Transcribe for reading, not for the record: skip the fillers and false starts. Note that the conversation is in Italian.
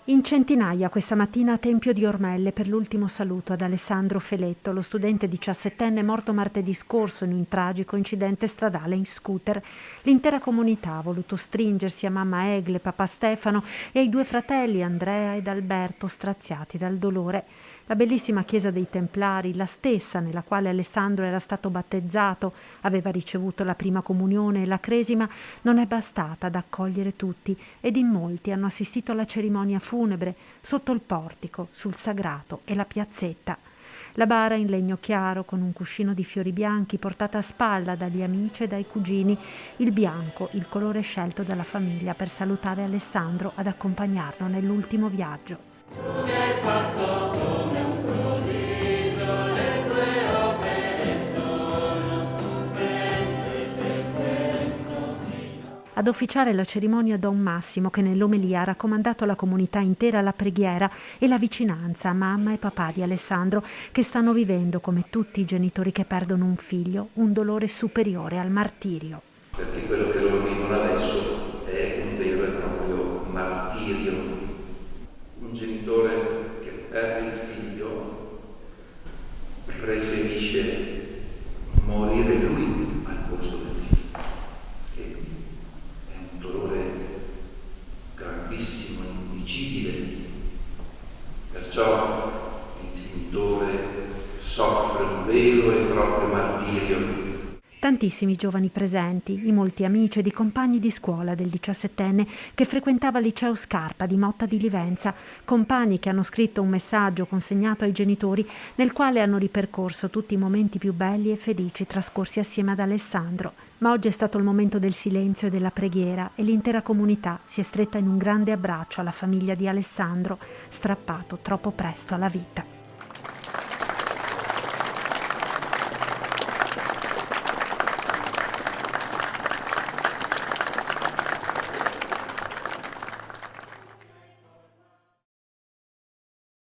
In centinaia questa mattina a Tempio di Ormelle per l'ultimo saluto ad Alessandro Feletto, lo studente 17enne morto martedì scorso in un tragico incidente stradale in scooter. L'intera comunità ha voluto stringersi a mamma Egle, papà Stefano e ai due fratelli Andrea ed Alberto, straziati dal dolore. La bellissima chiesa dei Templari, la stessa nella quale Alessandro era stato battezzato, aveva ricevuto la prima comunione e la cresima, non è bastata ad accogliere tutti ed in molti hanno assistito alla cerimonia funebre sotto il portico, sul sagrato e la piazzetta. La bara in legno chiaro con un cuscino di fiori bianchi portata a spalla dagli amici e dai cugini, il bianco, il colore scelto dalla famiglia per salutare Alessandro ad accompagnarlo nell'ultimo viaggio. Tu mi hai fatto come un prodigio, le tue opere sono stupende per questo giro. Ad officiare la cerimonia Don Massimo, che nell'omelia ha raccomandato alla comunità intera la preghiera e la vicinanza a mamma e papà di Alessandro, che stanno vivendo, come tutti i genitori che perdono un figlio, un dolore superiore al martirio. Perché quello che loro vivono adesso è un vero e proprio martirio. Un genitore che perde il figlio preferisce morire lui al posto del figlio, che è un dolore grandissimo, indicibile. Perciò il genitore soffre un vero e proprio martirio. Tantissimi giovani presenti, i molti amici ed i compagni di scuola del 17enne che frequentava il liceo Scarpa di Motta di Livenza, compagni che hanno scritto un messaggio consegnato ai genitori nel quale hanno ripercorso tutti i momenti più belli e felici trascorsi assieme ad Alessandro. Ma oggi è stato il momento del silenzio e della preghiera e l'intera comunità si è stretta in un grande abbraccio alla famiglia di Alessandro, strappato troppo presto alla vita.